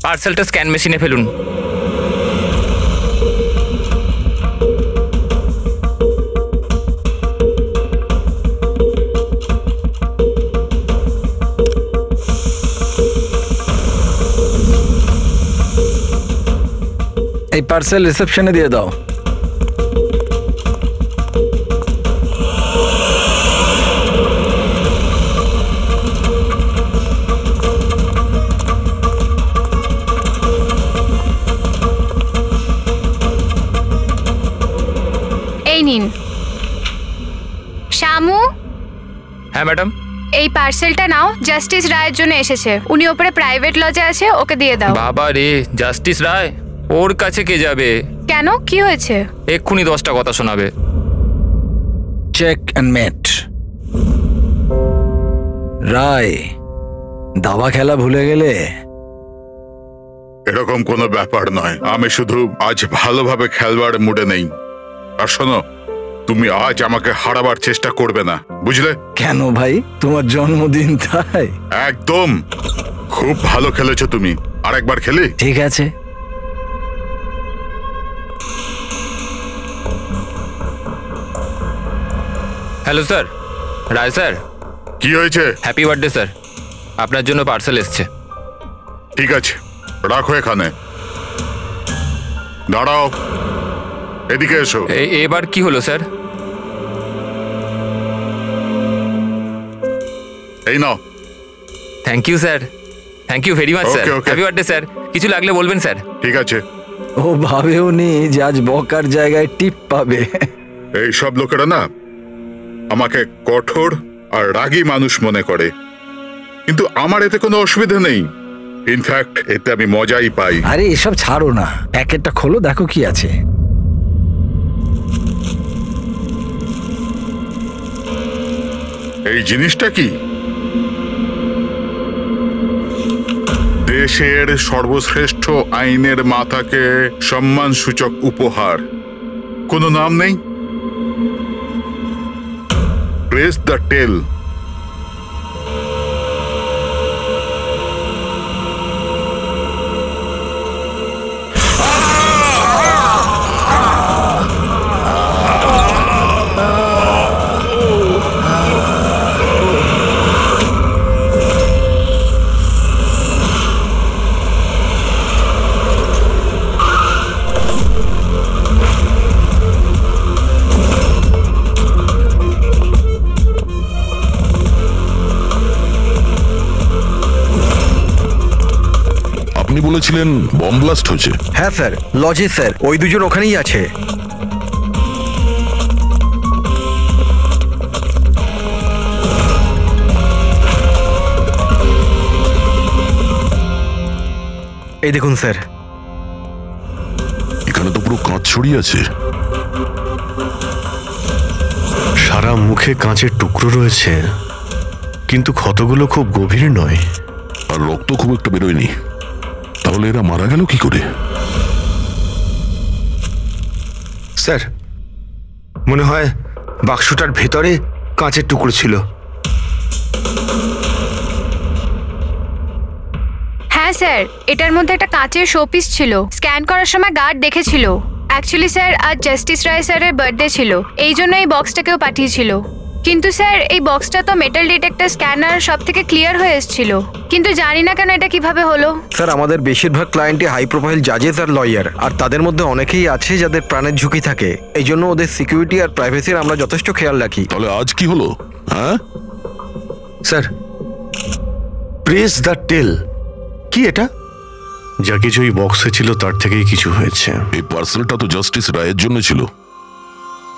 পার্সেলটা স্ক্যান মেশিনে ফেলুন। এই পার্সেল রিসেপশনে দিয়ে দাও। এই নিন। শামু। হ্যাঁ ম্যাডাম। এই পার্সেলটা নাও, জাস্টিস রায়ের জন্য এসেছে। উনি ওপরে প্রাইভেট লজে আছে, ওকে দিয়ে দাও। বাবা রে, জাস্টিস রায়? ওর কাছে কে যাবে? কেন, কি হয়েছে? এক্ষুনি 10টা কথা শোনাবে। চেক এন্ড মেট। রায়, দাবা খেলা ভুলে গেলে? এরকম কোনো ব্যাপার নয়, আমি শুধু আজ ভালোভাবে খেলবার মুডে নেই। আর শোনো, তুমি আজ আমাকে হারাবার চেষ্টা করবে না, বুঝলে? কেন ভাই, তোমার জন্মদিন তাই? একদম। খুব ভালো খেলেছো তুমি, আরেকবার খেলি? ঠিক আছে। হ্যালো স্যার, রায় স্যার। কি হয়েছে? হ্যাপি বার্থডে স্যার, আপনার জন্য পার্সেল এসছে। ঠিক আছে, রাখো এখানে। দাঁড়াও, এদিকে এসো। এবার কি হলো স্যার? এই নাও। Thank you sir, thank you very much sir. Happy birthday sir. কিছু লাগলে বলবেন স্যার। ঠিক আছে। ও ভাবেও নি যে আজ বকার জায়গায় টিপ পাবে। এই সব লোকেরা না আমাকে কঠোর আর রাগী মানুষ মনে করে, কিন্তু আমার এতে কোনো অসুবিধা নেই। ইনফ্যাক্ট এতে আমি মজাই পাই। আরে এসব ছাড়ো না, প্যাকেটটা খোলো, দেখো কি আছে। এই জিনিসটা কি? দেশের সর্বশ্রেষ্ঠ আইনের মাথাকে সম্মানসূচক উপহার। কোনো নাম নেই? প্রেস দ্য টেল। আপনি বলেছিলেন বম ব্লাস্ট হয়েছে? হ্যাঁ স্যার, লজে স্যার, ওই দুজন ওখানেই আছে। এই দেখুন স্যার। এখানে তো পুরো কাঁচ ছড়িয়ে আছে। সারা মুখে কাঁচের টুকরো রয়েছে, কিন্তু ক্ষতগুলো খুব গভীর নয়। আর রক্ত খুব একটা বেরোয়নি। তাহলে এরা মারা গেল কি করে? স্যার, মনে হয় বাক্সটার ভেতরে কাঁচের টুকরো ছিল। হ্যাঁ স্যার, এটার মধ্যে একটা কাঁচের শোপিস ছিল। স্ক্যান করার সময় গার্ড দেখেছিল। অ্যাকচুয়ালি স্যার, আজ জাস্টিস রায় স্যারের বার্থডে ছিল, এই জন্য এই বক্সটাকেও পাঠিয়েছিল। কিন্তু স্যার, এই বক্সটা তো মেটাল ডিটেক্টর স্ক্যানার সব থেকে ক্লিয়ার হয়ে এসেছিল, কিন্তু জানি না কেন এটা কিভাবে হলো। স্যার, আমাদের বেশিরভাগ ক্লায়েন্টই হাই প্রোফাইল জাজেস আর লয়ার, আর তাদের মধ্যে অনেকেই আছে যাদের প্রাণের ঝুঁকি থাকে। এই জন্য ওদের সিকিউরিটি আর প্রাইভেসির আমরা যথেষ্ট খেয়াল রাখি। তাহলে আজ কি হলো? হ্যাঁ স্যার, প্রেস দ্য টেল কি এটা? যা কিছু এই বক্সে ছিল তার থেকেই কিছু হয়েছে। এই পার্সেলটা তো জাস্টিস রায়ের জন্য ছিল,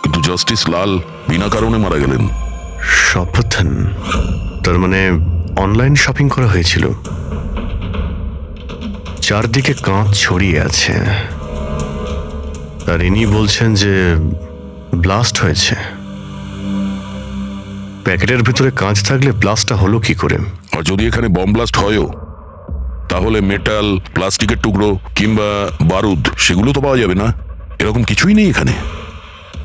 কিন্তু জাস্টিস লাল বিনা কারণে মারা গেলেন। সাবধান। তার মানে অনলাইন শপিং করা হয়েছিল। চারদিকে কাঁচ ছড়িয়ে আছে, আর ইনি বলছেন যে ব্লাস্ট হয়েছে। প্যাকেটের ভিতরে কাঁচ থাকলে ব্লাস্টটা হলো কি করে? আর যদি এখানে বম ব্লাস্ট হয়ও, তাহলে মেটাল, প্লাস্টিকের টুকরো কিংবা বারুদ সেগুলো তো পাওয়া যাবে না। এরকম কিছুই নেই এখানে।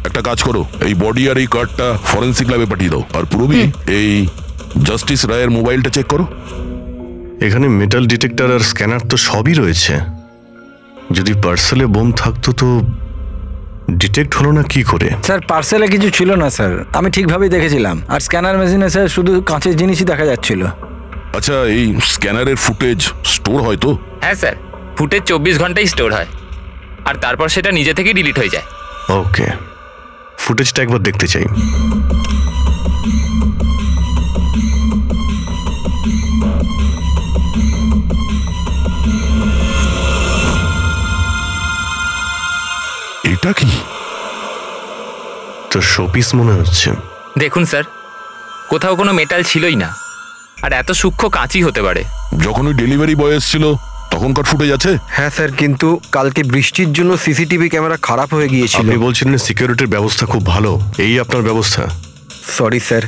একটা কাজ করো, এই বডি আর এই কার্ডটা ফরেন্সিক ল্যাবে পাঠিয়ে দাও। আর পুরবি, এই জাস্টিস রায়ের মোবাইলটা চেক করো। এখানে মেটাল ডিটেক্টর আর স্ক্যানার তো সবই রয়েছে। যদি পার্সেলে বোম থাকতো তো ডিটেক্ট হলো না কি করে? স্যার পার্সেলে কিছু ছিল না স্যার, আমি ঠিকভাবেই দেখেছিলাম। আর স্ক্যানার মেশিনে স্যার শুধু কাঁচের জিনিসই দেখা যাচ্ছিল। আচ্ছা, এই স্ক্যানারের ফুটেজ স্টোর হয় তো? হ্যাঁ স্যার, ফুটেজ 24 ঘন্টায় স্টোর হয়, আর তারপর সেটা নিজে থেকেই ডিলিট হয়ে যায়। ওকে, ফুটেজটা একবার দেখতে চাই। এটা কি? তো শোপিস মনে হচ্ছে। দেখুন স্যার, কোথাও কোনো মেটাল ছিলই না, আর এত সূক্ষ্ম কাঁচই হতে পারে। যখন ওই ডেলিভারি বয় এসেছিল তখনকার ফুটেজ আছে? হ্যাঁ স্যার, কিন্তু কালকে বৃষ্টির জন্য সিসিটিভি ক্যামেরা খারাপ হয়ে গিয়েছিল। আপনি বলছিলেন সিকিউরিটির ব্যবস্থা খুব ভালো, এই আপনার ব্যবস্থা? Sorry sir.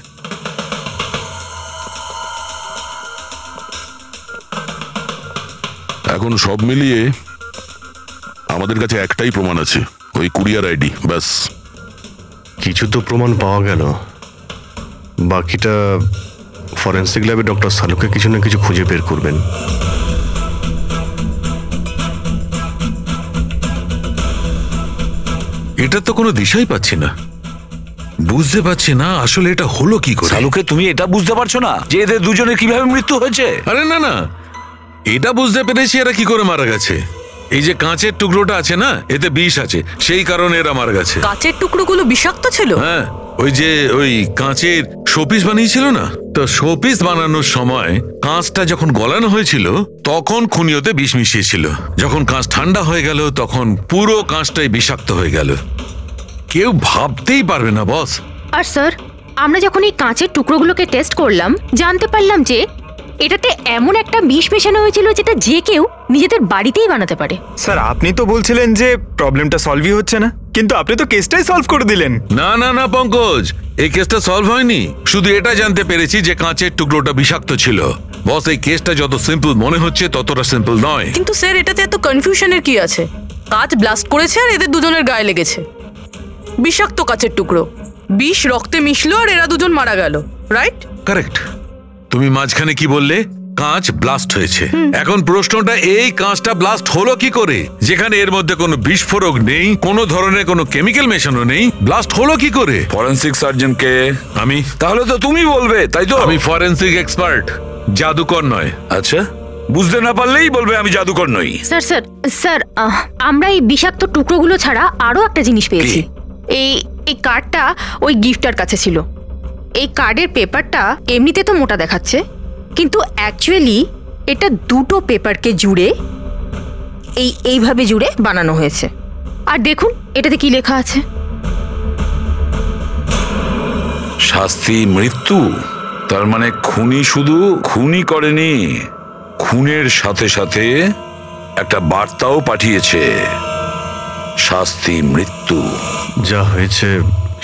এখন সব মিলিয়ে আমাদের কাছে একটাই প্রমাণ আছে, ওই কুরিয়ার আইডি, ব্যাস। কিছু তো প্রমাণ পাওয়া গেল, বাকিটা ফরেন্সিক ল্যাবে ডক্টর সালুকে কিছু না কিছু খুঁজে বের করবেন। এটা তো কোনো দিশাই পাচ্ছি না, বুঝতে পারছি না আসলে এটা হলো কি করে। সালুকে, তুমি এটা বুঝতে পারছো না যে এদের দুজনের কিভাবে মৃত্যু হয়েছে? আরে না না, এটা বুঝতে পেরেছি এরা কি করে মারা গেছে। এই যে কাঁচের টুকরোটা আছে না, এতে বিষ আছে, সেই কারণে এরা মারা গেছে। কাঁচের টুকরোগুলো বিষাক্ত ছিল? হ্যাঁ, ওই কাঁচের শোপিস বানিয়েছিল না, তো শোপিস বানানোর সময় কাঁচটা যখন গলানো হয়েছিল তখন খুনিওতে বিষ মিশিয়েছিল। যখন কাঁচ ঠান্ডা হয়ে গেল তখন পুরো কাঁচটাই বিষাক্ত হয়ে গেল। কেউ ভাবতেই পারবে না বস। আর স্যার, আমরা যখন এই কাঁচের টুকরোগুলোকে টেস্ট করলাম, জানতে পারলাম যে এটাতে এমন একটা বিষ মেশানো হয়েছিল যেটা যে কেউ নিজেদের বাড়িতেই বানাতে পারে। স্যার, আপনি তো বলছিলেন যে প্রবলেমটা সলভই হচ্ছে না, কিন্তু আপনি তো কেসটাই সলভ করে দিলেন। না না না পঙ্কজ, এই কেসটা সলভ হয়নি। শুধু এটা জানতে পেরেছি যে কাঁচের টুকরোটা বিষাক্ত ছিল। বস, এই কেসটা যত সিম্পল মনে হচ্ছে ততটা সিম্পল নয়। কিন্তু স্যার, এটাতে এত কনফিউশনের কি আছে? কাঁচ ব্লাস্ট করেছে আর এদের দুজনের গায়ে লেগেছে। বিষাক্ত কাঁচের টুকরো, বিষ রক্তে মিশলো আর এরা দুজন মারা গেল, রাইট? কারেক্ট। তুমি মাঝখানে কি বললে? কাঁচ ব্লাস্ট হয়েছে। এখন প্রশ্নটা, এই কাঁচটা ব্লাস্ট হলো কি করে? যেখানে এর মধ্যে কোনো বিস্ফোরক নেই, কোনো ধরনের কোনো কেমিক্যাল মেশানো নেই, ব্লাস্ট হলো কি করে? ফরেনসিক সার্জন কে? আমি। তাহলে তো তুমি বলবে, তাই তো? আমি ফরেনসিক এক্সপার্ট, জাদুকর নয়। আচ্ছা, বুঝতে না পারলেই বলবে আমি জাদুকর নই। স্যার স্যার স্যার, আমরা এই বিষাক্ত টুকরোগুলো ছাড়া আরো একটা জিনিস পেয়েছি। এই কার্ডটা ওই গিফটার কাছে ছিল। এই কার্ডের পেপারটা এমনিতে তো মোটা দেখাচ্ছে, কিন্তু অ্যাকচুয়ালি এটা দুটো পেপারকে জুড়ে এইভাবে জুড়ে বানানো হয়েছে। আর দেখুন এটাতে কি লেখা আছে। শাস্তি মৃত্যু। তার মানে খুনি শুধু খুনই করেনি, খুনের সাথে সাথে একটা বার্তাও পাঠিয়েছে, শাস্তি মৃত্যু। যা হয়েছে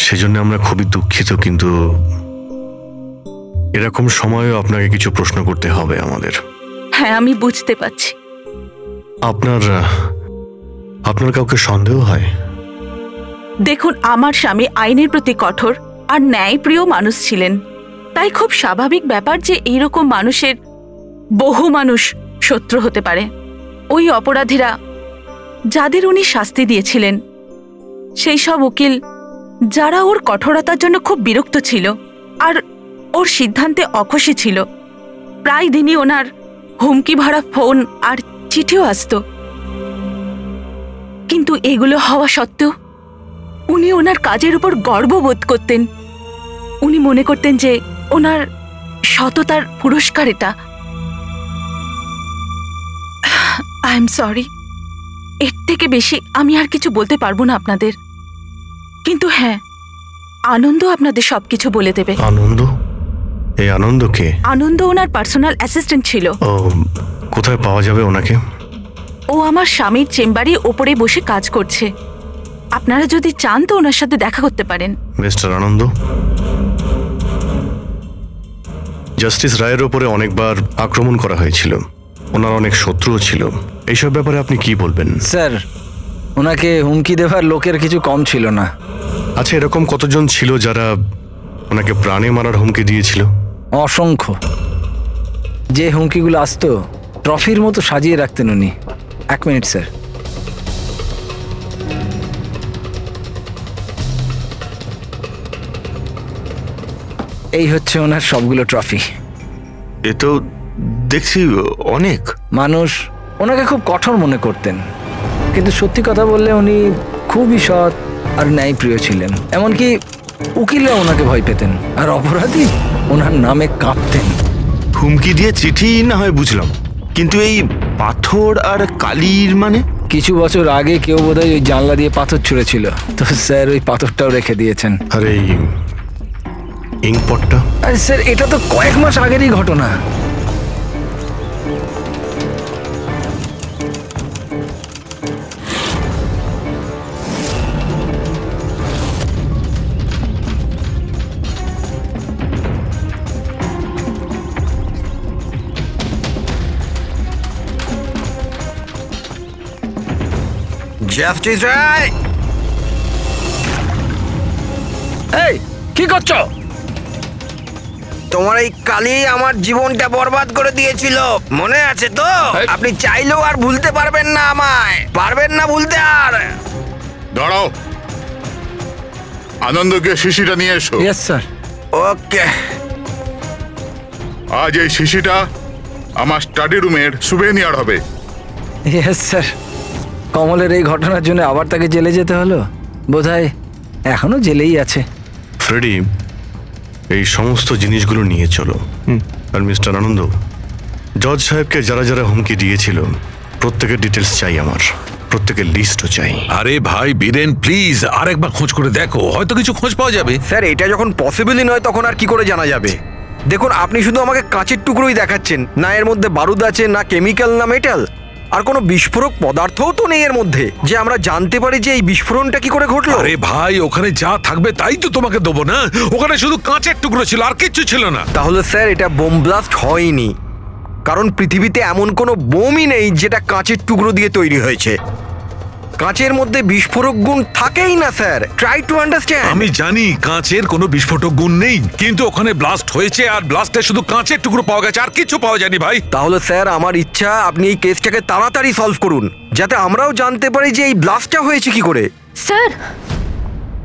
সেজন্য আমরা খুবই দুঃখিত, কিন্তু এরকম সময়ও আপনাকে কিছু প্রশ্ন করতে হবে আমাদের। হ্যাঁ, আমি বুঝতে পারছি। আপনার কাউকে সন্দেহ হয়? দেখুন, আমার স্বামী আইনের প্রতি কঠোর আর ন্যায়প্রিয় মানুষ ছিলেন, তাই খুব স্বাভাবিক ব্যাপার যে এইরকম মানুষের বহু মানুষ শত্রু হতে পারে। ওই অপরাধীরা যাদের উনি শাস্তি দিয়েছিলেন, সেই সব উকিল যারা ওর কঠোরতার জন্য খুব বিরক্ত ছিল আর ওর সিদ্ধান্তে অখুশি ছিল, প্রায় দিনই ওনার হুমকি ভরা ফোন আর চিঠিও আসত। কিন্তু এগুলো হওয়া সত্ত্বেও উনি ওনার কাজের উপর গর্ববোধ করতেন। উনি মনে করতেন যে ওনার সততার পুরস্কার এটা। আই এম সরি, এর থেকে বেশি আমি আর কিছু বলতে পারবো না আপনাদের। কিন্তু হ্যাঁ, আনন্দ আপনাদের সবকিছু বলে দেবে। আনন্দ? এই আনন্দ কে? আনন্দ ওনার পার্সোনাল অ্যাসিস্ট্যান্ট ছিল। ও, কোথায় পাওয়া যাবে ওনাকে? ও আমার স্বামীর চেম্বারে ওপরে বসে কাজ করছে। আপনারা যদি চান তো ওনার সাথে দেখা করতে পারেন। মিস্টার আনন্দ, জাস্টিস রায়ের ওপরে অনেকবার আক্রমণ করা হয়েছিল, ওনার অনেক শত্রুও ছিল। এইসব ব্যাপারে আপনি কি বলবেন? স্যার, ওনাকে হুমকি দেওয়ার লোকের কিছু কম ছিল না। আচ্ছা, এরকম কতজন ছিল যারা ওনাকে প্রাণে মারার হুমকি দিয়েছিল? অসংখ্য। যে হুমকিগুলো আসতো ট্রফির মতো সাজিয়ে রাখতেন উনি। 1 মিনিট স্যার। এই হচ্ছে ওনার সবগুলো ট্রফি। এ তো দেখছি অনেক। মানুষ ওনাকে খুব কঠোর মনে করতেন, কিন্তু সত্যি কথা বললে উনি খুবই সৎ আর ন্যায়প্রিয় ছিলেন। এমনকি উকিলরা ওনাকে ভয় পেতেন, আর অপরাধী ওনার নামে কাঁপতেন। হুমকি দিয়ে চিঠি না হয় বুঝলাম, কিন্তু এই পাথর আর কালির মানে? কিছু বছর আগে কেউ বোধহয় ওই জানলা দিয়ে পাথর ছুঁড়েছিল, তো স্যার ওই পাথরটাও রেখে দিয়েছেন। আর এই ইঙ্কপটটা? আরে স্যার, এটা তো কয়েক মাস আগেরই ঘটনা। জাস্টিস রায়, এই কি করছো? তোমার এই কালি আমার জীবনটা বরবাদ করে দিয়েছিল, মনে আছে তো? আপনি চাইলেও আর ভুলতে পারবেন না, আমায় পারবেন না ভুলতে। আর দাঁড়াও, আনন্দকে শিশিটা নিয়ে এসো। Yes sir. ওকে। আজ এই শিশিটা আমার স্টাডি রুমের সুভেনিয়ার হবে। Yes sir. কমলের এই ঘটনার জন্য আবার তাকে জেলে যেতে হলো, বোধহয় এখনো জেলেই আছে। ফ্রেডি, এই সমস্ত জিনিসগুলো নিয়ে চলো। আর মিস্টার আনন্দ, জজ সাহেবকে যারা যারা হুমকি দিয়েছিল প্রত্যেকের ডিটেলস চাই আমার, প্রত্যেকের লিস্টও চাই। আরে ভাই বীরেন, প্লিজ আরেকবার খোঁজ করে দেখো, হয়তো কিছু খোঁজ পাওয়া যাবে। স্যার, এটা যখন পসিবলই নয় তখন আর কি করে জানা যাবে? দেখুন, আপনি শুধু আমাকে কাঁচের টুকরোই দেখাচ্ছেন, না এর মধ্যে বারুদ আছে, না কেমিক্যাল, না মেটাল, আর কোনো বিস্ফোরক পদার্থও তো নেই এর মধ্যে, যে আমরা জানতে পারি যে এই বিস্ফোরণটা কি করে ঘটলো। আরে ভাই, ওখানে যা থাকবে তাই তো তোমাকে দেবো না। ওখানে শুধু কাঁচের টুকরো ছিল, আর কিচ্ছু ছিল না। তাহলে স্যার এটা বোম ব্লাস্ট হয়নি, কারণ পৃথিবীতে এমন কোনো বোমই নেই যেটা কাঁচের টুকরো দিয়ে তৈরি হয়েছে। কাঁচের মধ্যে বিস্ফোরক গুণ থাকেই না স্যার, ট্রাই টু আন্ডারস্ট্যান্ড। আমি জানি কাঁচের কোনো বিস্ফোরক গুণ নেই, কিন্তু ওখানে ব্লাস্ট হয়েছে, আর ব্লাস্টে শুধু কাঁচের টুকরো পাওয়া গেছে, আর কিছু পাওয়া যায়নি ভাই। তাহলে স্যার আমার ইচ্ছা আপনি এই কেসটাকে তাড়াতাড়ি সলভ করুন, যাতে আমরাও জানতে পারি যে এই ব্লাস্টটা হয়েছে কি করে। স্যার,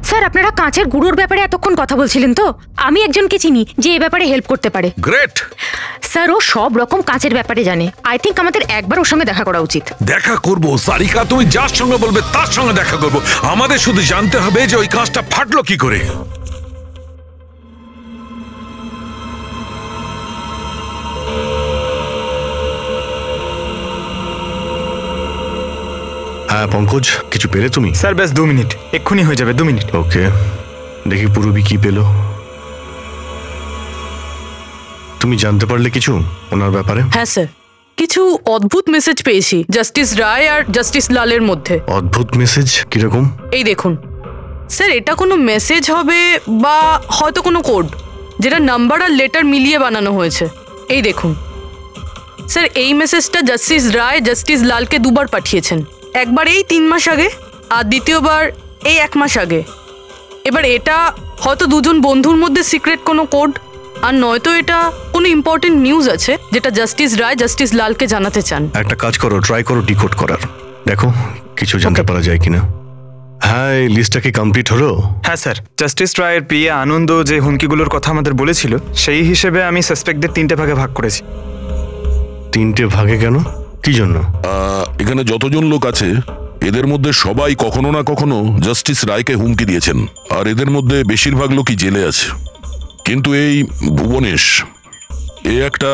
স্যার আপনারা কাঁচের গুঁড়োর ব্যাপারে এতক্ষণ কথা বলছিলেন তো? আমি একজনকে চিনি যে এই ব্যাপারে হেল্প করতে পারে। গ্রেট স্যার, ও সব রকম কাঁচের ব্যাপারে জানে। আই থিঙ্ক আমাদের একবার ওর সঙ্গে দেখা করা উচিত। দেখা করব সারিকা, তুমি যার সঙ্গে বলবে তার সঙ্গে দেখা করব। আমাদের শুধু জানতে হবে যে ওই কাঁচটা ফাটলো কি করে। হ্যাঁ পঙ্কজ, কিছু পেলে তুমি? স্যার ব্যাস 2 মিনিট, এক্ষুনি হয়ে যাবে 2 মিনিট। ওকে, দেখি পূরবী কি পেলো। তুমি জানতে পারলে কিছু ওনার ব্যাপারে? হ্যাঁ স্যার, কিছু অদ্ভুত মেসেজ পেয়েছি জাস্টিস রায় আর জাস্টিস লালের মধ্যে। অদ্ভুত মেসেজ কিরকম? এই দেখুন স্যার, এটা কোনো মেসেজ হবে বা হয়তো কোনো কোড, যেটা নাম্বার আর লেটার মিলিয়ে বানানো হয়েছে। এই দেখুন স্যার, এই মেসেজটা জাস্টিস রায় জাস্টিস লালকে 2 বার পাঠিয়েছেন। একবার এই 3 মাস আগে, আর দ্বিতীয়বার এই 1 মাস আগে। এবার এটা হয়তো দুজন বন্ধুর মধ্যে সিক্রেট কোনো কোড, আর নয়তো এটা কোনো ইম্পর্টেন্ট নিউজ আছে যেটা জাস্টিস রায় জাস্টিস লালকে জানাতে চান। একটা কাজ করো, ট্রাই করো ডিকোড করার, দেখো কিছু জানতে পারা যায় কিনা। হ্যাঁ, এই লিস্টটা কি কমপ্লিট হলো? হ্যাঁ স্যার, জাস্টিস রায়ের পিএ আনন্দ যে হুমকিগুলোর কথা আমাদের বলেছিল, সেই হিসেবে আমি সাসপেক্টদের 3টে ভাগে ভাগ করেছি। 3টে ভাগে কেন, কি জন্য? এখানে যতজন লোক আছে এদের মধ্যে সবাই কখনো না কখনো জাস্টিস রায়কে হুমকি দিয়েছেন, আর এদের মধ্যে বেশিরভাগ লোকই জেলে আছে। কিন্তু এই ভুবনেশ, এ একটা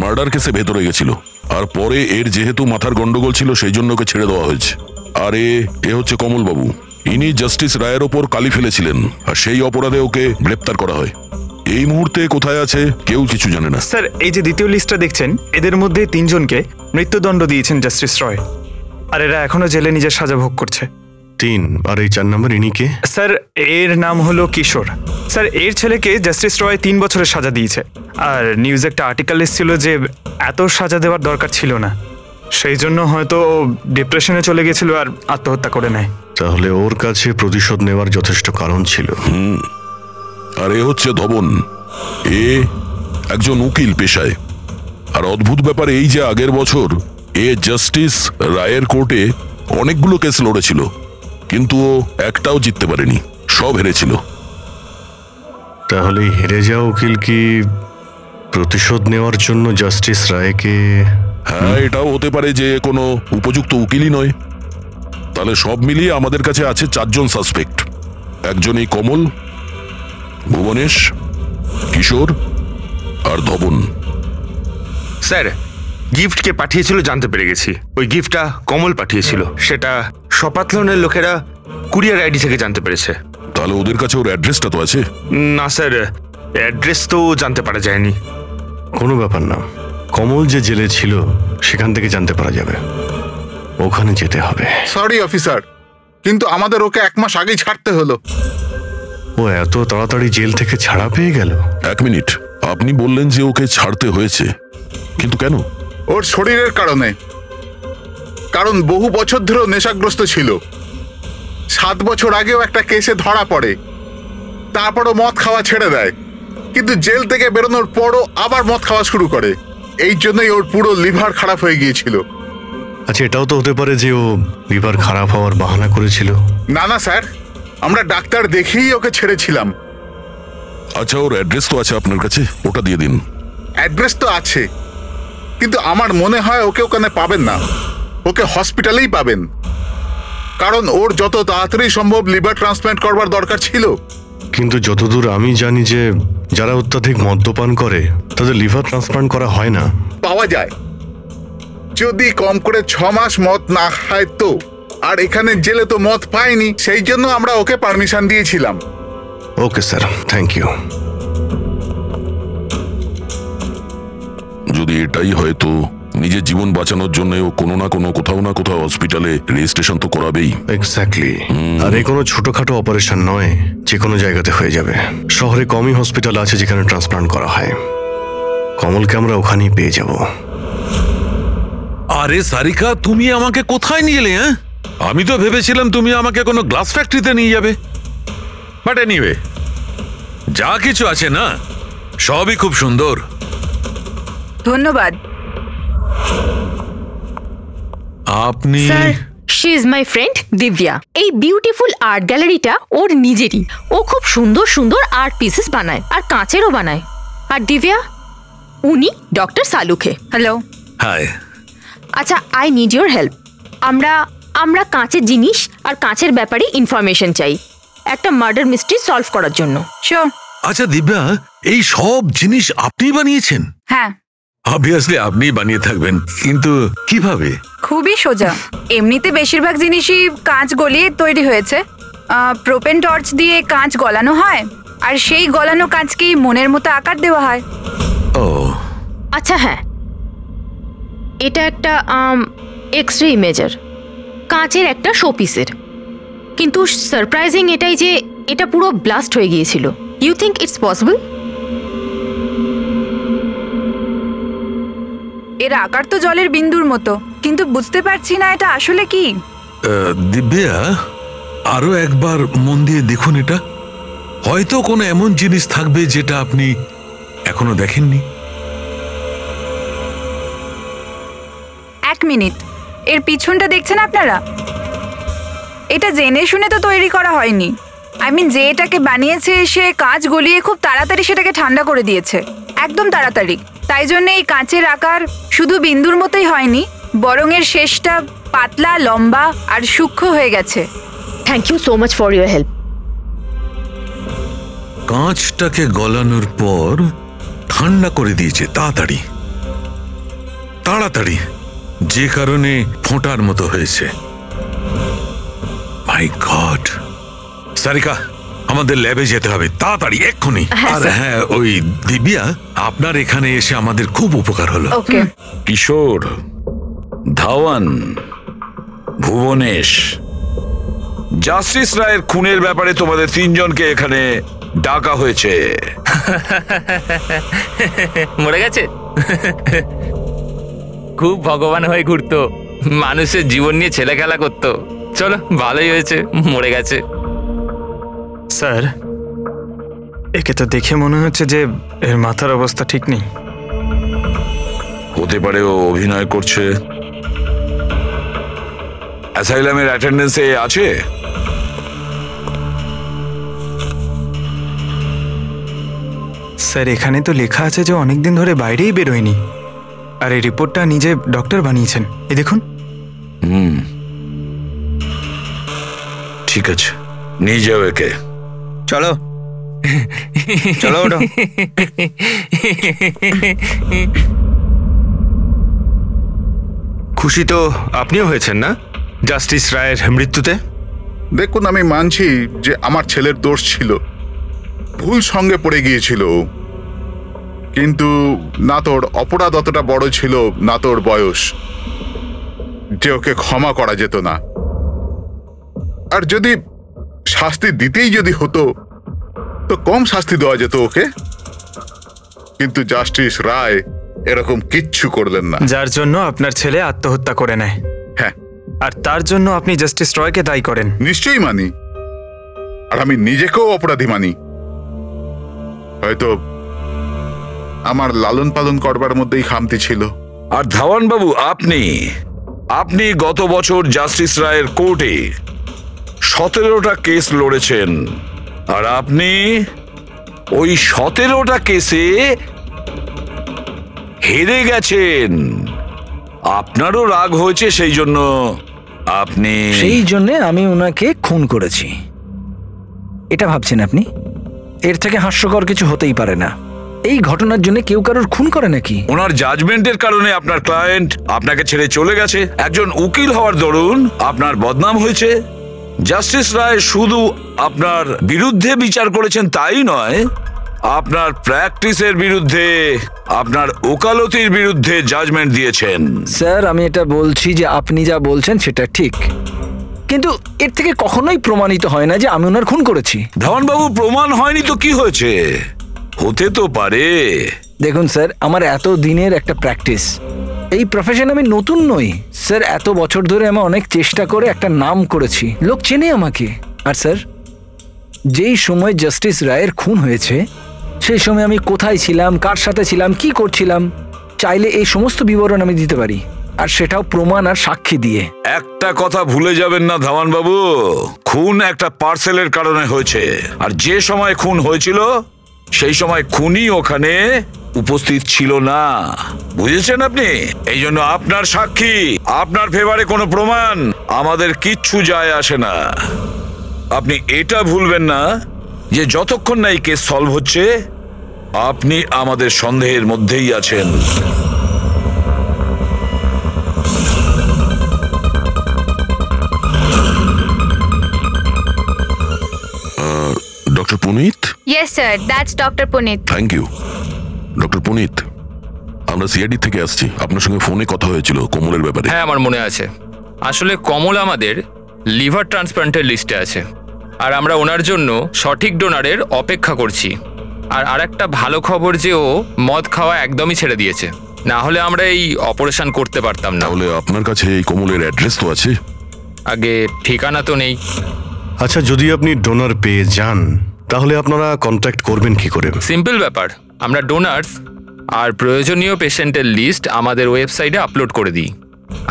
মার্ডার কেসে ভেতরে গেছিল, আর পরে এর যেহেতু মাথার গন্ডগোল ছিল সেই জন্য ওকে ছেড়ে দেওয়া হয়েছে। আর এ হচ্ছে কমলবাবু, ইনি জাস্টিস রায়ের ওপর কালি ফেলেছিলেন, আর সেই অপরাধে ওকে গ্রেপ্তার করা হয়। এই মুহূর্তে কোথায় আছে কেউ কিছু জানে না। স্যার, এই যে দ্বিতীয় লিস্টটা দেখছেন, এদের মধ্যে 3 জনকে মৃত্যুদণ্ড দিয়েছেন জাস্টিস রয়, আর এরা এখনো জেলে নিজের সাজা ভোগ করছে। 3, আর এই 4 নম্বর ইনি কে? স্যার, এর নাম হলো কিশোর। স্যার, এর ছেলেকে জাস্টিস রয় 3 বছরের সাজা দিয়েছে, আর নিউজে একটা আর্টিকেল এসেছিল যে এত সাজা দেওয়ার দরকার ছিল না, সেই জন্য হয়তো ডিপ্রেশনে চলে গেছিল আর আত্মহত্যা করে নেয়। তাহলে ওর কাছে প্রতিশোধ নেওয়ার যথেষ্ট কারণ ছিল। আর এ হচ্ছে ধবন, এ একজন উকিল পেশায়। আর অদ্ভুত ব্যাপার এই যে আগের বছর এ জাস্টিস রায়ের কোর্টে অনেকগুলো কেস লড়েছিল, কিন্তু ও একটাও জিততে পারেনি, সব হেরেছিল। তাহলে হেরে যাওয়া উকিল কি প্রতিশোধ নেওয়ার জন্য জাস্টিস রায়কে? হ্যাঁ, এটাও হতে পারে যে কোনো উপযুক্ত উকিলই নয়। তাহলে সব মিলিয়ে আমাদের কাছে আছে 4 জন সাসপেক্ট। একজনই কমল, ভুবনেশ, কিশোর আর ধবন। স্যার, গিফটকে পাঠিয়েছিল জানতে পেরে গেছি। ওই গিফটটা কমল পাঠিয়েছিল, সেটা শপাথলনের লোকেরা কুরিয়ার আইডি থেকে জানতে পেরেছে। তাহলে ওদের কাছে ওর অ্যাড্রেসটা তো আছে? না স্যার, অ্যাড্রেস তো জানতে পারা যায়নি। কোনো ব্যাপার না, কমল যে জেলে ছিল সেখান থেকে জানতে পারা যাবে, ওখানে যেতে হবে। সরি অফিসার, কিন্তু আমাদের ওকে 1 মাস আগেই ছাড়তে হলো। ও এত তাড়াতাড়ি জেল থেকে ছাড়া পেয়ে গেল? 1 মিনিট, আপনি বললেন যে ওকে ছাড়তে হয়েছে, কিন্তু কেন? ওর শরীরের কারণে। কারণ বহু বছর ধরে নেশাগ্রস্ত ছিল। 7 বছর আগেও একটা কেসে ধরা পড়ে, তারপরও মদ খাওয়া ছেড়ে দেয়, কিন্তু জেল থেকে বেরোনোর পরও আবার মদ খাওয়া শুরু করে। এই জন্যই ওর পুরো লিভার খারাপ হয়ে গিয়েছিল। আচ্ছা, এটাও তো হতে পারে যে ও লিভার খারাপ হওয়ার বাহানা করেছিল। না না স্যার, আমরা ডাক্তার দেখেই ওকে ছেড়েছিলাম। আচ্ছা, ওর অ্যাড্রেস তো আছে আপনার কাছে, ওটা দিয়ে দিন। অ্যাড্রেস তো আছে, কিন্তু আমার মনে হয় ওকে ওখানে পাবেন না, ওকে হসপিটালেই পাবেন। কারণ ওর যত তাড়াতাড়ি সম্ভব লিভার ট্রান্সপ্ল্যান্ট করবার দরকার ছিল। কিন্তু যতদূর আমি জানি যে যারা অত্যাধিক মদ্যপান করে তাদের লিভার ট্রান্সপ্লান্ট করা হয় না। পাওয়া যায়, যদি কম করে 6 মাস মদ না খায় তো। আর এখানে জেলে তো মদ পায়নি, সেই জন্য আমরা ওকে পারমিশন দিয়েছিলাম। Okay sir, thank you. যদি এটাই হয় তো নিজের জীবন বাঁচানোর জন্য ও কোনো না কোনো কোথাও না কোথাও হসপিটালে রেজিস্ট্রেশন তো করাবেই। এক্স্যাক্টলি। আর এই কোনো ছোটখাটো অপারেশন নয়, যে কোনো জায়গাতে হয়ে যাবে। শহরে কমই হসপিটাল আছে যেখানে ট্রান্সপ্লান্ট করা হয়। কমলকে আমরা ওখানেই পেয়ে যাব। আরে সারিকা, তুমি আমাকে কোথায় নিয়ে এলে? হ্যাঁ, আমি তো ভেবেছিলাম তুমি আমাকে কোনো গ্লাস ফ্যাক্টরিতে নিয়ে যাবে। বাট এনিওয়ে, যা কিছু আছে না সবই খুব সুন্দর। ধন্যবাদ। আপনি? She is my friend Divya. এই বিউটিফুল আর্ট গ্যালারিটা ওর নিজেরই। ও খুব সুন্দর সুন্দর আর্ট পিসেস বানায়, আর কাঁচেরও বানায়। আর দিব্যা, উনি ডক্টর সালুখে। হ্যালো। হাই। আচ্ছা, আই নিড ইউর হেল্প। আমরা কাঁচের জিনিস আর কাঁচের ব্যাপারে ইনফরমেশন চাই একটা মার্ডার মিস্ট্রি সলভ করার জন্য। শিওর। আচ্ছা দিব্যা, এই সব জিনিস আপনি বানিয়েছেন? হ্যাঁ। অবভিয়াসলি আপনি বানিয়ে থাকবেন, কিন্তু কিভাবে? খুবই সোজা। এমনিতে বেশিরভাগ জিনিসই কাঁচ গলিয়ে তৈরি হয়েছে। প্রোপেন টর্চ দিয়ে কাঁচ গলানো হয়, আর সেই গলানো কাঁচকেই মনের মতো আকার দেওয়া হয়। ও আচ্ছা, হ্যাঁ, এটা একটা এক্স-রে ইমেজার, কাঁচের একটা শোপিসের। কিন্তু সারপ্রাইজিং এটাই যে এটা পুরো ব্লাস্ট হয়ে গিয়েছিল। You think it's possible? এর আকার তো জলের বিন্দুর মতো, কিন্তু বুঝতে পারছি না এটা আসলে কি। দিব্যা, আরো একবার মন দিয়ে দেখুন এটা। হয়তো কোনো এমন জিনিস থাকবে যেটা আপনি এখনো দেখেননি। 1 মিনিট, এর পিছনটা দেখছেন আপনারা? এটা জেনে শুনে তো তৈরি করা হয়নি। যে এটাকে বানিয়েছে সে কাঁচ গলিয়ে খুব তাড়াতাড়ি সেটাকে ঠান্ডা করে দিয়েছে, একদম তাড়াতাড়ি। তাই জন্য এই কাঁচের আকার শুধু বিন্দুর মতোই হয়নি, বরং এর শেষটা পাতলা, লম্বা আর সূক্ষ্ম হয়ে গেছে। Thank you so much for your help. কাঁচটাকে গলানোর পর ঠান্ডা করে দিয়েছে তাড়াতাড়ি তাড়াতাড়ি, যে কারণে ফোঁটার মতো হয়েছে। মাই গড! সারিকা, আমাদের ল্যাবে যেতে হবে তাড়াতাড়ি, এক্ষুনি। আর হ্যাঁ, ওই দিব্যা, আপনার এখানে এসে আমাদের খুব উপকার হলো। কিশোর, ধাওয়ান, ভুবনেশ, জাস্টিস রায়ের খুনের ব্যাপারে তোমাদের 3 জনকে এখানে ডাকা হয়েছে। মরে গেছে? খুব ভগবান হয়ে ঘুরতো, মানুষের জীবন নিয়ে ছেলে খেলা করতো। চলো, ভালোই হয়েছে মরে গেছে। স্যার, একে তো দেখে মনে হচ্ছে যে এর মাথার অবস্থা ঠিক নেই। হতে পারে ও অভিনয় করছে। অ্যাসাইলামের অ্যাটেন্ডেন্সে আছে? স্যার এখানে তো লেখা আছে যে অনেকদিন ধরে বাইরেই বেরোয়নি, আর এই রিপোর্টটা নিজে ডক্টর বানিয়েছেন। এই দেখুন। ঠিক আছে, নিয়ে যাও একে। চলো চলো ওঠো। খুশি তো আপনিও হয়েছেন না জাস্টিস রায়ের মৃত্যুতে? দেখুন, আমি মানছি যে আমার ছেলের দোষ ছিল, ভুল সঙ্গে পড়ে গিয়েছিল, কিন্তু না তোর অপরাধ অতটা বড় ছিল, না তোর বয়স যে ওকে ক্ষমা করা যেত না। আর যদি শাস্তি দিতেই যদি হতো তো কম শাস্তি দেওয়া যেত ওকে, কিন্তু জাস্টিস রায় এরকম কিচ্ছু করলেন না, যার জন্য আপনার ছেলে আত্মহত্যা করে নেয়। হ্যাঁ, আর তার জন্য আপনি জাস্টিস রয়কে দায়ী করেন। নিশ্চয়ই মানি, আর আমি নিজেকেও অপরাধী মানি। হয়তো আমার লালন পালন করবার মধ্যেই খামতি ছিল। আর ধাওয়ান বাবু, আপনি গত বছর জাস্টিস রায়ের কোর্টে 17টা কেস লড়েছেন, আর আপনি ওই 17টা কেসে হেরে গেছেন। আপনারও রাগ হয়েছে, সেই জন্য আমি ওনাকে খুন করেছি, এটা ভাবছেন আপনি? এর থেকে হাস্যকর কিছু হতেই পারে না। এই ঘটনার জন্য কেউ কারোর খুন করে নাকি? ওনার জাজমেন্টের কারণে আপনার ক্লায়েন্ট আপনাকে ছেড়ে চলে গেছে। একজন উকিল হওয়ার দরুন আপনার বদনাম হয়েছে। জাস্টিস রায় শুধু আপনার বিরুদ্ধে বিচার করেছেন তাই নয়, আপনার প্র্যাকটিসের বিরুদ্ধে, আপনার ওকালতির বিরুদ্ধে জাজমেন্ট দিয়েছেন। স্যার, আমি এটা বলছি যে আপনি যা বলছেন সেটা ঠিক, কিন্তু এর থেকে কখনোই প্রমাণিত হয় না যে আমি ওনার খুন করেছি। ধাওয়ানবাবু, প্রমাণ হয়নি তো কি হয়েছে? হতে তো পারে। দেখুন স্যার, আমার এত দিনের একটা প্র্যাকটিস, এই প্রফেশন আমি নতুন নই স্যার। এত বছর ধরে আমি অনেক চেষ্টা করে একটা নাম করেছি, লোক চেনে আমাকে। আর স্যার, যেই সময় জাস্টিস রায়ের খুন হয়েছে সেই সময় আমি কোথায় ছিলাম, কার সাথে ছিলাম, কি করছিলাম, চাইলে এই সমস্ত বিবরণ আমি দিতে পারি, আর সেটাও প্রমাণ আর সাক্ষী দিয়ে। একটা কথা ভুলে যাবেন না ধাওয়ানবাবু, খুন একটা পার্সেলের কারণে হয়েছে, আর যে সময় খুন হয়েছিল সেই সময় খুনি ওখানে উপস্থিত ছিল না, বুঝেছেন আপনি? এই জন্য আপনার সাক্ষী, আপনার ফেভারে কোনো প্রমাণ আমাদের কিচ্ছু যায় আসে না। আপনি এটা ভুলবেন না যে যতক্ষণ না এই কেস সলভ হচ্ছে আপনি আমাদের সন্দেহের মধ্যেই আছেন। Doctor Punit? Yes sir, that's doctor Punit. Thank you. Doctor Punit, আমরা সিআইডি থেকে আসছি, আপনার সঙ্গে ফোনে কথা হয়েছিল কমলের ব্যাপারে। হ্যাঁ, আমার মনে আছে। আসলে কমল আমাদের লিভার ট্রান্সপ্লান্টের লিস্টে আছে, আর আমরা ওনার জন্য সঠিক ডোনারের অপেক্ষা করছি। আর আরেকটা ভালো খবর যে ও মদ খাওয়া একদমই ছেড়ে দিয়েছে, না হলে আমরা এই অপারেশন করতে পারতাম না। তাহলে আপনার কাছে এই কমলের অ্যাড্রেস তো আছে? আগে ঠিকানা তো নেই। আচ্ছা, যদি আপনি ডোনার পেয়ে যান তাহলে আপনারা কন্ট্যাক্ট করবেন কি করে? সিম্পল ব্যাপার, আমরা ডোনার্স আর প্রয়োজনীয় পেশেন্টের লিস্ট আমাদের ওয়েবসাইটে আপলোড করে দিই,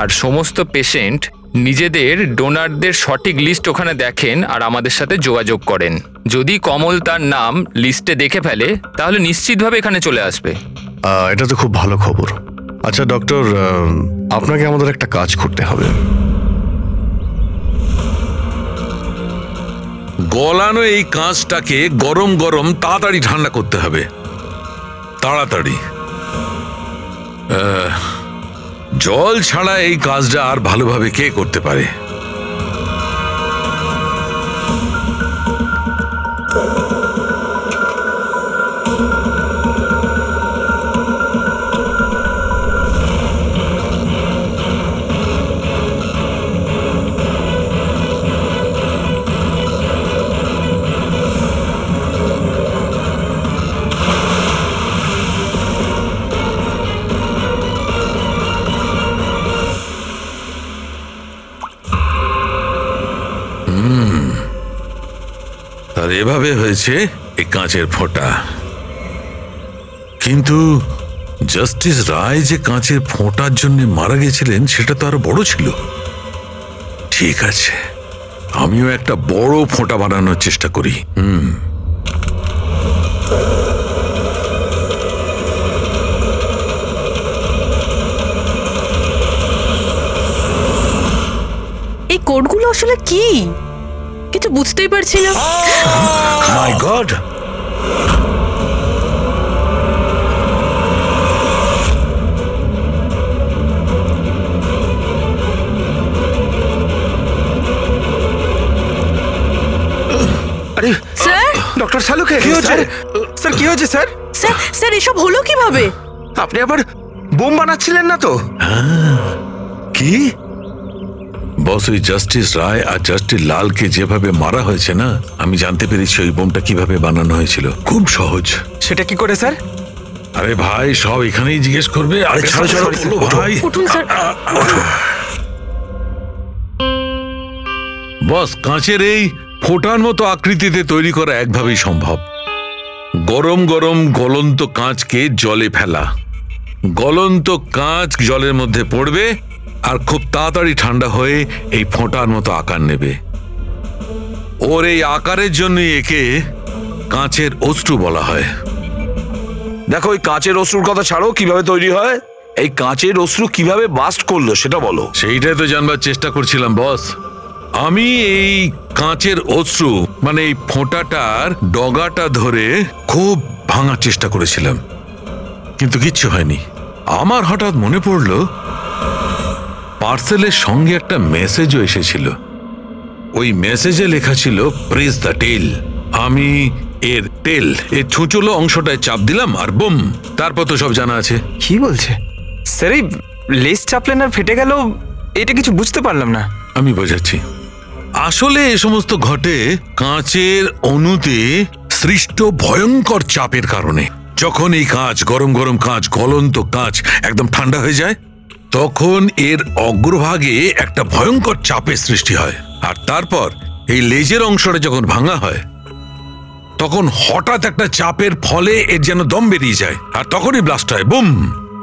আর সমস্ত পেশেন্ট নিজেদের ডোনারদের সঠিক লিস্ট ওখানে দেখেন আর আমাদের সাথে যোগাযোগ করেন। যদি কমল তার নাম লিস্টে দেখে ফেলে তাহলে নিশ্চিতভাবে এখানে চলে আসবে। এটা তো খুব ভালো খবর। আচ্ছা ডক্টর, আপনাকে আমাদের একটা কাজ করতে হবে। গলানো এই কাঁচটাকে গরম গরম তাড়াতাড়ি ঠান্ডা করতে হবে, তাড়াতাড়ি। জল ছাড়া এই কাজটা আর ভালোভাবে কে করতে পারে? আর এভাবে হয়েছে এই কাঁচের ফোঁটা। কিন্তু জাস্টিস রায় যে কাঁচের ফোঁটার জন্য মারা গেছিলেন সেটা তো আরো বড় ছিল। ঠিক আছে, আমিও একটা বড় ফোঁটা বানানোর চেষ্টা করি। এই কোডগুলো আসলে কি কিছু বুঝতেই পারছি না। মাই গড, আরে স্যার, ডক্টর সালুকে কি হয়েছে স্যার? কি হয়েছে স্যার? স্যার স্যার এসব হলো কিভাবে? আপনি আবার বোম বানাচ্ছিলেন না তো? কি বস, ওই জাস্টিস রায় আর জাস্টিস লালকে যেভাবে মারা হয়েছে না, আমি জানতে পেরেছি ওই বোমটা কিভাবে বানানো হয়েছিল। খুব সহজ। সেটা কি করে স্যার? আরে ভাই, সব এখানেই জিজ্ঞেস করবে। আরে ছাড়ো ছাড়ো, বলো ভাই। উঠুন স্যার। বস, কাঁচের এই ফোঁটার মতো আকৃতিতে তৈরি করা একভাবেই সম্ভব। গরম গরম গলন্ত কাঁচকে জলে ফেলা, গলন্ত কাঁচ জলের মধ্যে পড়বে আর খুব তাড়াতাড়ি ঠান্ডা হয়ে এই ফোঁটার মতো আকার নেবে। ওর এই আকারের জন্যই একে কাঁচের অশ্রু বলা হয়। দেখো, ওই কাঁচের অশ্রুর কথা ছাড়ো, কিভাবে তৈরি হয়? এই কাঁচের অশ্রু কিভাবে বাস্ট করলো সেটা বলো। সেইটাই তো জানবার চেষ্টা করছিলাম বস। আমি এই কাঁচের অশ্রু মানে এই ফোঁটাটার ডগাটা ধরে খুব ভাঙার চেষ্টা করেছিলাম, কিন্তু কিচ্ছু হয়নি। আমার হঠাৎ মনে পড়লো পার্সেলের সঙ্গে একটা মেসেজও এসেছিল। ওই মেসেজে লেখা ছিল প্রেস দ্য টেল। আমি এর টেল, এর ছুঁচলো অংশটায় চাপ দিলাম আর বুম, তারপর তো সব জানা আছে। কি বলছে স্যার? এই লেস চাপলেন আর ফেটে গেল, এটা কিছু বুঝতে পারলাম না। আমি বোঝাচ্ছি। আসলে এ সমস্ত ঘটে কাঁচের অণুতে সৃষ্ট ভয়ঙ্কর চাপের কারণে। যখন এই কাঁচ, গরম গরম কাঁচ, গলন্ত কাঁচ একদম ঠান্ডা হয়ে যায়, তখন এর অগ্রভাগে একটা ভয়ঙ্কর চাপের সৃষ্টি হয়। আর তারপর এই লেজের অংশটা যখন ভাঙা হয়, তখন হঠাৎ একটা চাপের ফলে এর যেন দম বেরিয়ে যায়, আর তখনই ব্লাস্ট হয়। Broom,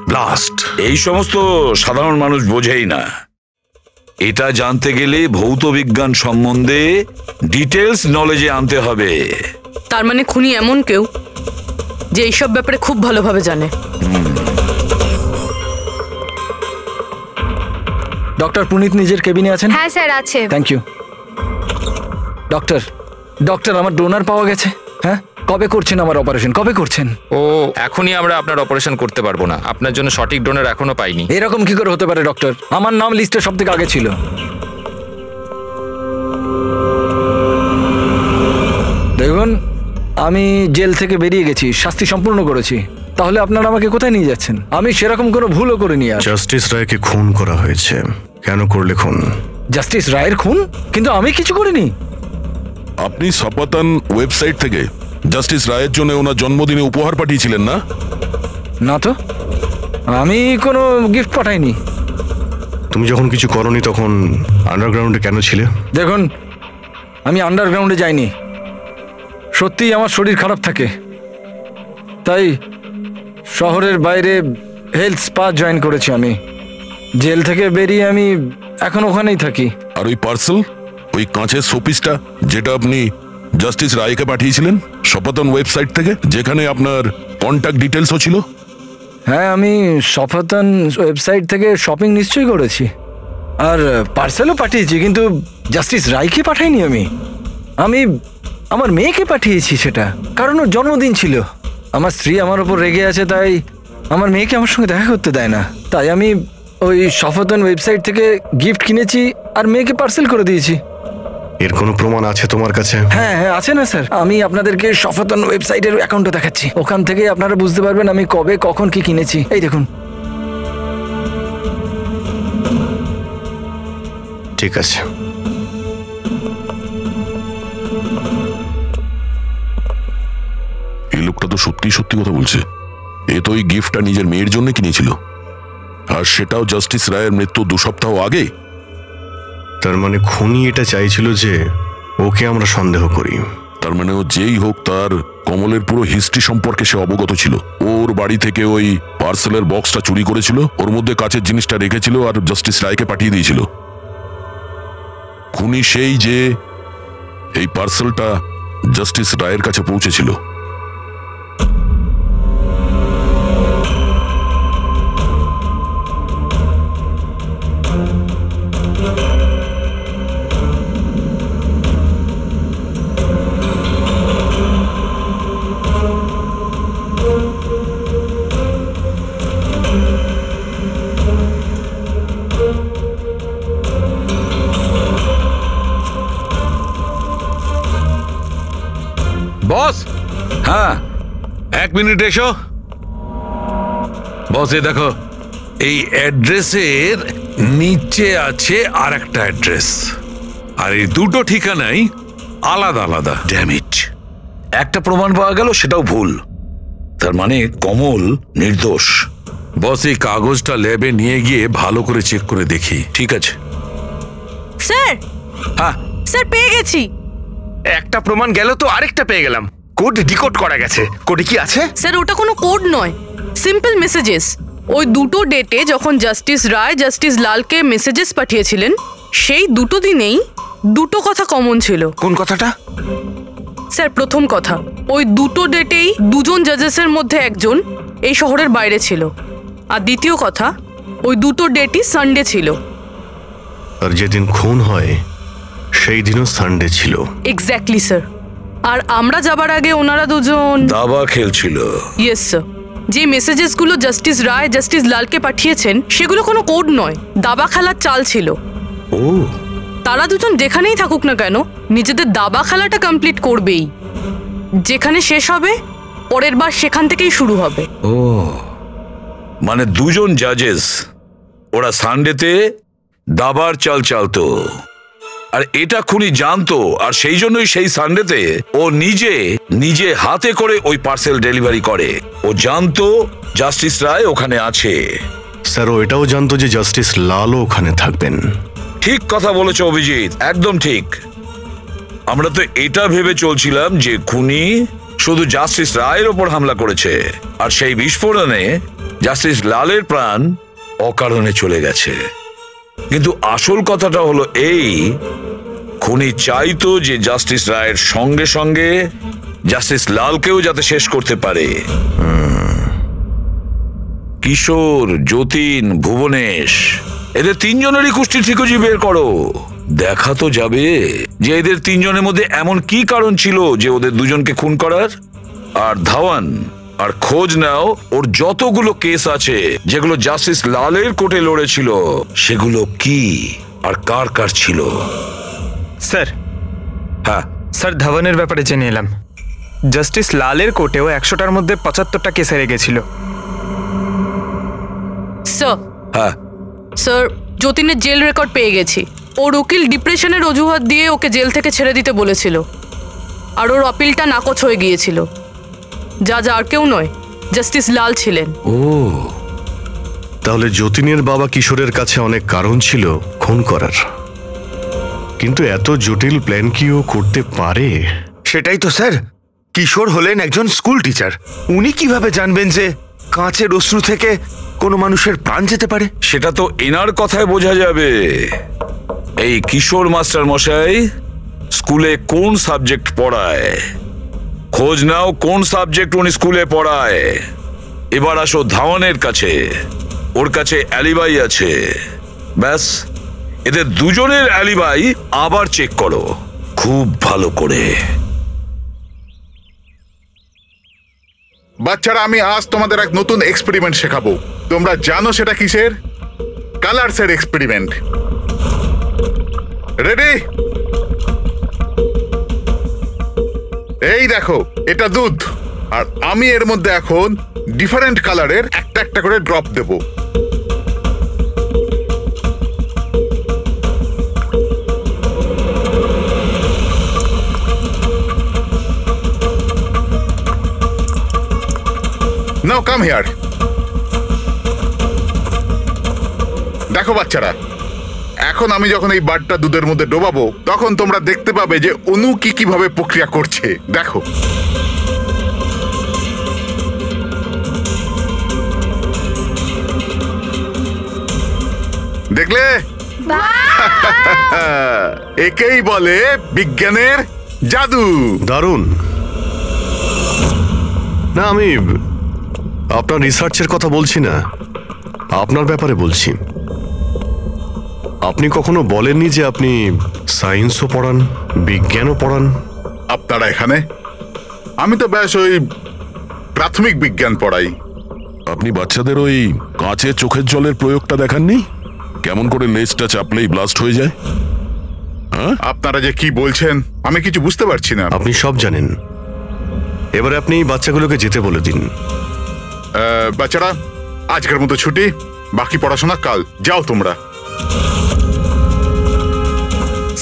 blast. এই সমস্ত সাধারণ মানুষ বোঝেই না। এটা জানতে গেলে ভৌত বিজ্ঞান সম্বন্ধে ডিটেলস নলেজে আনতে হবে। তার মানে খুনি এমন কেউ যে এইসব ব্যাপারে খুব ভালোভাবে জানে। ডক্টর পুনিত নিজের কেবিনে আছেন? হ্যাঁ স্যার, আছে। Thank you. ডক্টর, ডক্টর আমার ডোনার পাওয়া গেছে। হ্যাঁ, কবে করছেন আমার অপারেশন? কবে করছেন? ও এখনই আমরা আপনার অপারেশন করতে পারবো না, আপনার জন্য সঠিক ডোনার এখনো পাইনি। এরকম কি করে হতে পারে ডক্টর? আমার নাম লিস্টে সব থেকে আগে ছিল। দেখুন, আমি জেল থেকে বেরিয়ে গেছি, শাস্তি সম্পূর্ণ করেছি। তাহলে আপনারা আমাকে কোথায় নিয়ে যাচ্ছেন? আমি সেরকম কোনো ভুলও করিনি। আর জাস্টিস রায়কে খুন করা হয়েছে। কেন করলে খুন? জাস্টিস রায়ের খুন? কিন্তু আমি কিছু করিনি। আপনি সপাতান ওয়েবসাইট থেকে জাস্টিস রায়ের জন্য ওনার জন্মদিনে উপহার পাঠিয়েছিলেন না? না তো, আমি কোনো গিফট পাঠাইনি। তুমি যখন কিছু করনি তখন আন্ডারগ্রাউন্ডে কেন ছিলে? দেখুন, আমি আন্ডারগ্রাউন্ডে যাইনি। সত্যিই আমার শরীর খারাপ থাকে, তাই শহরের বাইরে হেলথ স্পা জয়েন করেছি আমি। জেল থেকে বেরিয়ে আমি এখন ওখানেই থাকি। আর ওই পার্সেল, ওই কাঁচের শোপিসটা যেটা আপনি জাস্টিস রায়কে পাঠিয়েছিলেন সপাতন ওয়েবসাইট থেকে, যেখানে আপনার কন্ট্যাক্ট ডিটেলসও ছিল? হ্যাঁ, আমি সপাতন ওয়েবসাইট থেকে শপিং নিশ্চয়ই করেছি, আর পার্সেলও পাঠিয়েছি, কিন্তু জাস্টিস রায়কে পাঠাইনি। আমি আমার মেয়েকে পাঠিয়েছি সেটা, কারণ ওর জন্মদিন ছিল। আমার স্ত্রী আমার ওপর রেগে আছে, তাই আমার মেয়েকে আমার সঙ্গে দেখা করতে দেয় না। তাই আমি ওই সফতন ওয়েবসাইট থেকে গিফট কিনেছি আর মেয়েকে পার্সেল করে দিয়েছি। এর কোনো প্রমাণ আছে তোমার কাছে? হ্যাঁ হ্যাঁ, আছে না স্যার। আমি আপনাদেরকে সফতন ওয়েবসাইটের অ্যাকাউন্টে দেখাচ্ছি, ওখান থেকে আপনারা বুঝতে পারবেন আমি কবে কখন কি কিনেছি। এই দেখুন। ঠিক আছে। এই লোকটা তো সত্যি সত্যি কথা বলছে। এ তো ওই গিফটটা নিজের মেয়ের জন্য কিনেছিল, আর সেটাও জাস্টিস রায়ের মৃত্যু 2 সপ্তাহ আগে। তার মানে খুনি এটা চাইছিল যে ওকে আমরা সন্দেহ করি। তার মানে ও যেই হোক তার কমলের পুরো হিস্ট্রি সম্পর্কে সে অবগত ছিল। ওর বাড়ি থেকে ওই পার্সেলের বক্সটা চুরি করেছিল, ওর মধ্যে কাচের জিনিসটা রেখেছিল আর জাস্টিস রায়কে পাঠিয়ে দিয়েছিল। খুনি সেই যে এই পার্সেলটা জাস্টিস রায়ের কাছে পৌঁছেছিল। বস, হ্যাঁ 1 মিনিট এসো। বস এই দেখো, এই অ্যাড্রেসের নিচে আছে আর একটা অ্যাড্রেস, আর এই দুটো ঠিকানাই আলাদা আলাদা। ড্যামিট, একটা প্রমাণ পাওয়া গেল, সেটাও ভুল। তার মানে কমল নির্দোষ। বস এই কাগজটা ল্যাবে নিয়ে গিয়ে ভালো করে চেক করে দেখি। ঠিক আছে স্যার। হ্যাঁ স্যার, পেয়ে গেছি। একটা প্রমাণ গেল তো আরেকটা পেয়ে গেলাম। কোড ডিকোড করা গেছে। কোডে কি আছে? স্যার, ওটা কোনো কোড নয়, সিম্পল মেসেজেস। ওই দুটো ডেটে যখন জাস্টিস রায় জাস্টিস লালকে মেসেজেস পাঠিয়েছিলেন, সেই দুটো দিনেই দুটো কথা কমন ছিল। কোন কথাটা? স্যার, প্রথম কথা, ওই দুটো ডেটেই দুজন জাজেসের মধ্যে একজন এই শহরের বাইরে ছিল। আর দ্বিতীয় কথা, ওই দুটো ডেটই সানডে ছিল। আর যেদিন খুন হয় সেই দিনও সানডে ছিল। Exactly sir. আর আমরা যাবার আগে ওনারা দুজন দাবা খেলছিল। Yes sir. যে মেসেজেসগুলো জাস্টিস রায় জাস্টিস লালকে পাঠিয়েছেন সেগুলো কোনো কোড নয়, দাবা খেলার চাল ছিল। ও, তারা দুজন যেখানেই থাকুক না কেন নিজেদের দাবা খেলাটা কমপ্লিট করবেই। যেখানে শেষ হবে পরের বার সেখান থেকেই শুরু হবে। ও, মানে দুজন জাজেস, ওরা সানডেতে দাবার চাল চালতো, আর এটা খুনি জানতো, আর সেই জন্যই সেই সানডেতে ও নিজে হাতে করে ওই পার্সেল ডেলিভারি করে। ও জানতো জাস্টিস রায় ওখানে আছে। স্যার, ও এটাও জানতো যে জাস্টিস লালও ওখানে থাকবেন। ঠিক কথা বলেছ অভিজিৎ, একদম ঠিক। আমরা তো এটা ভেবে চলছিলাম যে খুনি শুধু জাস্টিস রায়ের ওপর হামলা করেছে, আর সেই বিস্ফোরণে জাস্টিস লালের প্রাণ অকারণে চলে গেছে। কিন্তু আসল কথাটা হলো এই, খুনি চাইতো যে জাস্টিস রায়ের সঙ্গে সঙ্গে জাস্টিস লালকেও যাতে শেষ করতে পারে। কিশোর, যতীন, ভুবনেশ, এদের তিনজনেরই কুষ্টি ঠিকজি বের করো। দেখা তো যাবে যে এদের তিনজনের মধ্যে এমন কি কারণ ছিল যে ওদের দুজনকে খুন করার। আর ধাওয়ান, আর খোঁজ নাও ওর যতগুলো কেস আছে যেগুলো জাস্টিস লালের কোর্টে লড়েছিল, সেগুলো কি আর কার কার ছিল। স্যার, হ্যাঁ স্যার, ধাওয়ানের ব্যাপারে জেনে এলাম। জাস্টিস লালের কোর্টেও 100টার মধ্যে 75টা কেস হেরে গেছিল। স্যার, হ্যাঁ স্যার, যতীনের জেল রেকর্ড পেয়ে গেছি। ওর উকিল ডিপ্রেশনের অজুহাত দিয়ে ওকে জেল থেকে ছেড়ে দিতে বলেছিল, আর ওর আপিলটা নাকচ হয়ে গিয়েছিল। যা আর কেউ নয়, জাস্টিস লাল ছিলেন। ও, তাহলে যতীনের বাবা কিশোরের কাছে অনেক কারণ ছিল খুন করার, কিন্তু এত জটিল প্ল্যান কি ও করতে পারে? সেটাই তো স্যার। কিশোর হলেন একজন স্কুল টিচার, উনি কিভাবে জানবেন যে কাঁচের অশ্রু থেকে কোনো মানুষের প্রাণ যেতে পারে? সেটা তো এনার কথায় বোঝা যাবে। এই কিশোর মাস্টার মশাই স্কুলে কোন সাবজেক্ট পড়ায়, খোঁজ নাও কোন সাবজেক্ট উনি স্কুলে পড়ায়। এবার আসো ধাওয়ানের কাছে, ওর কাছে অ্যালিবাই আছে। ব্যাস, এদের দুজনের অ্যালিবাই আবার চেক করো খুব ভালো করে। বাচ্চারা, আমি আজ তোমাদের এক নতুন এক্সপেরিমেন্ট শেখাবো। তোমরা জানো সেটা কিসের? কালারসের এক্সপেরিমেন্ট। রেডি? এই দেখো, এটা দুধ, আর আমি এর মধ্যে এখন ডিফারেন্ট কালারের একটা একটা করে drop Dev. Now come here. দেখো বাচ্চারা, এখন আমি যখন এই বারটা দুধের মধ্যে ডোবাবো তখন তোমরা দেখতে পাবে যে অনু কিভাবে প্রক্রিয়া করছে। দেখো, দেখলে? একেই বলে বিজ্ঞানের জাদু। দারুণ না, আমি আপনার রিসার্চের কথা বলছি না, আপনার ব্যাপারে বলছি। আপনি কখনো বলেননি যে আপনি সায়েন্সও পড়ান, বিজ্ঞানও পড়ান? আপনারা এখানে? আমি তো ব্যাস ওই প্রাথমিক বিজ্ঞান পড়াই। আপনি বাচ্চাদের ওই কাঁচের চোখের জলের প্রয়োগটা দেখাননি? কেমন করে লেজটা চাপলেই ব্লাস্ট হয়ে যায়? আপনারা যে কি বলছেন আমি কিছু বুঝতে পারছি না। আপনি সব জানেন, এবারে আপনি বাচ্চাগুলোকে যেতে বলে দিন। বাচ্চারা, আজকের মতো ছুটি, বাকি পড়াশোনা কাল। যাও তোমরা।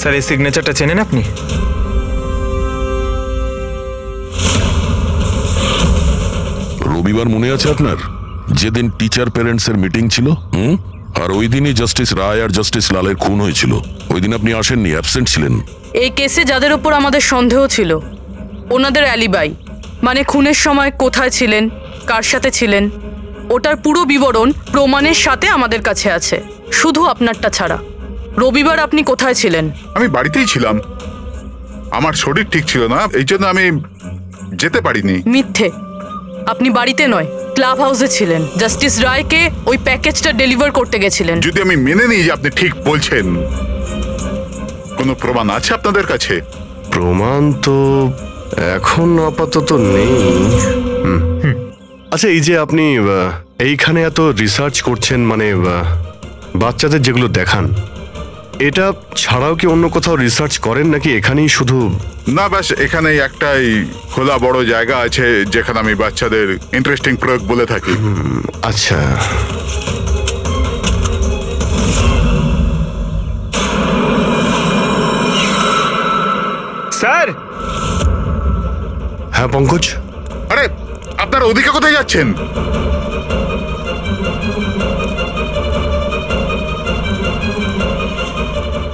স্যার, এই সিগনেচারটা চেনেন আপনি? রবিবার মনে আছে আপনার, যেদিন টিচার প্যারেন্টস এর মিটিং ছিল? আর ওই দিনই জাস্টিস রায় আর জাস্টিস লালের খুন হয়েছিল। ওই দিন আপনি আসেননি, অ্যাবসেন্ট ছিলেন। এই কেসে যাদের উপর আমাদের সন্দেহ ছিল ওনাদের অ্যালিবাই, মানে খুনের সময় কোথায় ছিলেন, কার সাথে ছিলেন, ওটার পুরো বিবরণ প্রমাণের সাথে আমাদের কাছে আছে, শুধু আপনারটা ছাড়া। রবিবার আপনি কোথায় ছিলেন? আমি বাড়িতেই ছিলাম, আমার শরীর ঠিক ছিল না, এই জন্য আমি যেতে পারিনি। মিথ্যে, আপনি বাড়িতে নয়, ক্লাব হাউসে ছিলেন। জাস্টিস রায়কে ওই প্যাকেজটা ডেলিভার করতে গেছিলেন। যদি আমি মেনে নিই যে আপনি ঠিক বলছেন, কোনো প্রমাণ আছে আপনাদের কাছে? প্রমাণ তো এখন আপাতত নেই। আচ্ছা, এই যে আপনি এইখানে এত রিসার্চ করছেন, মানে বাচ্চাদের যেগুলো দেখান, এটা ছাড়াও কি অন্য কোথাও রিসার্চ করেন নাকি এখানেই শুধু? না, ব্যাস এখানেই একটাই খোলা বড় জায়গা আছে যেখানে আমি বাচ্চাদের ইন্টারেস্টিং প্রয়োগ বলে থাকি। আচ্ছা, স্যার। হ্যাঁ পঙ্কজ। আরে, আপনারা ওদিকে কোথায় যাচ্ছেন?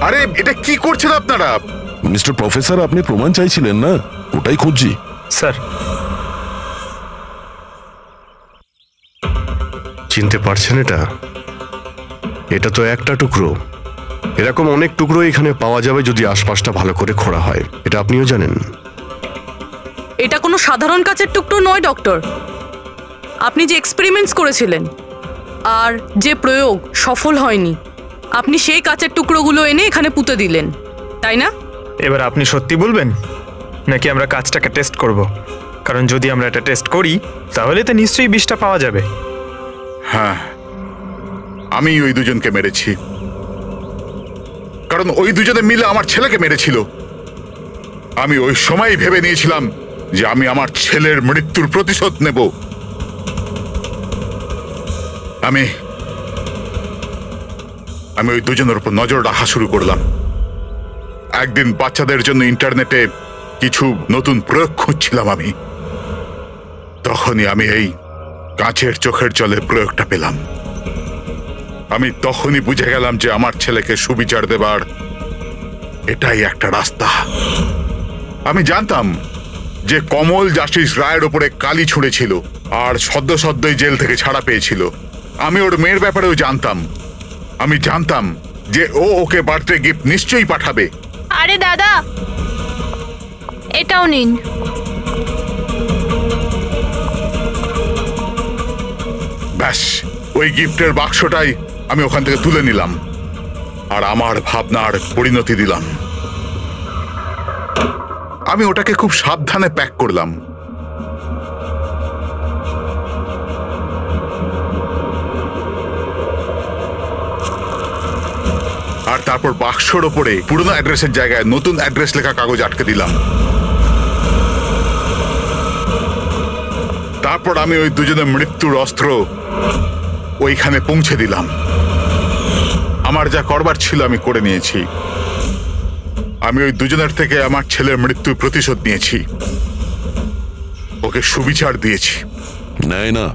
আরে, এটা কি করছেন আপনারা? মিস্টার প্রফেসর, আপনি প্রমাণ চাইছিলেন না, ওটাই খুঁজছি। স্যার, চিনতে পারছেন এটা? এটা তো একটা টুকরো, এরকম অনেক টুকরো এখানে পাওয়া যাবে যদি আশপাশটা ভালো করে খোঁড়া হয়। এটা আপনিও জানেন। এটা কোনো সাধারণ কাচের টুকরো নয় ডক্টর। আপনি যে এক্সপেরিমেন্টস করেছিলেন আর যে প্রয়োগ সফল হয়নি, আপনি সেই কাচের টুকরোগুলো এনে এখানে পুঁতে দিলেন, তাই না? এবার আপনি সত্যি বলবেন নাকি আমরা কাজটাকে টেস্ট করব? কারণ যদি আমরা এটা টেস্ট করি তাহলে তো নিশ্চয়ই বিষটা পাওয়া যাবে। হ্যাঁ, আমি ওই দুজনকে মেরেছি, কারণ ওই দুজনে মিলে আমার ছেলেকে মেরেছিল। আমি ওই সময় ভেবে নিয়েছিলাম যে আমি আমার ছেলের মৃত্যুর প্রতিশোধ নেব। আমি ওই দুজনের উপর নজর রাখা শুরু করলাম। একদিন বাচ্চাদের জন্য ইন্টারনেটে কিছু নতুন প্রয়োগ খুঁজছিলাম আমি, তখনই আমি এই কাঁচের চোখের জলের প্রয়োগটা পেলাম। আমি তখনই বুঝে গেলাম যে আমার ছেলেকে সুবিচার দেবার এটাই একটা রাস্তা। আমি জানতাম যে কমল জাস্টিস রায়ের উপরে কালি ছুঁড়েছিল আর সদ্যই জেল থেকে ছাড়া পেয়েছিল। আমি ওর মেয়ের ব্যাপারেও জানতাম। আমি জানতাম যে ও ওকে বার্থডে গিফট নিশ্চয়ই পাঠাবে। আরে দাদা, এটাও নিন। ব্যাস, ওই গিফটের বাক্সটাই আমি ওখান থেকে তুলে নিলাম আর আমার ভাবনার পরিণতি দিলাম। আমি ওটাকে খুব সাবধানে প্যাক করলাম। আর তারপর বাক্সর ওপরে পুরনো অ্যাড্রেসের জায়গায় নতুন অ্যাড্রেস লেখা কাগজ আটকে দিলাম। তারপর আমি ওই দুজনের মৃত্যুর অস্ত্র ওইখানে পৌঁছে দিলাম। আমার যা করবার ছিল আমি করে নিয়েছি। আমি ওই দুজনের থেকে আমার ছেলের মৃত্যুর প্রতিশোধ নিয়েছি, ওকে সুবিচার দিয়েছি। নেয় না,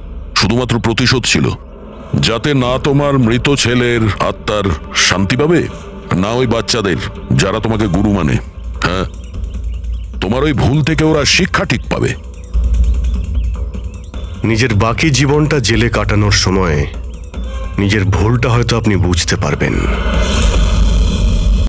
শুধুমাত্র প্রতিশোধ ছিল। যাতে না তোমার মৃত ছেলের আত্মার শান্তি পাবে, না ওই বাচ্চাদের যারা তোমাকে গুরু মানে। হ্যাঁ, তোমার ওই ভুল থেকে ওরা শিক্ষা ঠিক পাবে। নিজের বাকি জীবনটা জেলে কাটানোর সময় নিজের ভুলটা হয়তো আপনি বুঝতে পারবেন।